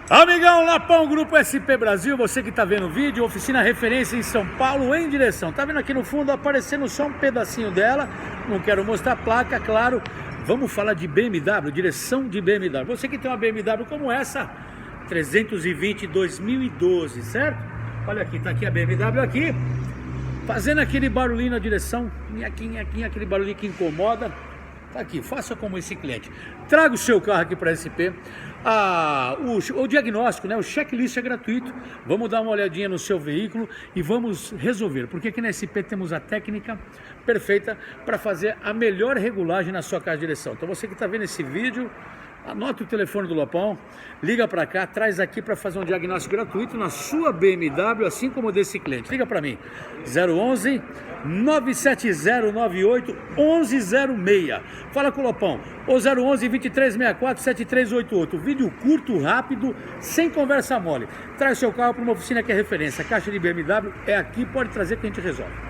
Amigão, Lapão, Grupo SP Brasil, você que tá vendo o vídeo, oficina referência em São Paulo, em direção. Tá vendo aqui no fundo aparecendo só um pedacinho dela, não quero mostrar a placa, claro. Vamos falar de BMW, direção de BMW. Você que tem uma BMW como essa, 320 2012, certo? Olha aqui, tá aqui a BMW aqui, fazendo aquele barulhinho na direção, aquele barulhinho que incomoda. Tá aqui, faça como esse cliente. Traga o seu carro aqui para a SP. O diagnóstico, né? O checklist é gratuito. Vamos dar uma olhadinha no seu veículo e vamos resolver. Porque aqui na SP temos a técnica perfeita para fazer a melhor regulagem na sua caixa de direção. Então você que está vendo esse vídeo, anota o telefone do Lopão, liga para cá, traz aqui para fazer um diagnóstico gratuito na sua BMW, assim como desse cliente. Liga para mim, 011 970 98 1106. Fala com o Lopão, ou 011 2364 7388. Vídeo curto, rápido, sem conversa mole. Traz seu carro para uma oficina que é referência. A caixa de BMW é aqui, pode trazer que a gente resolve.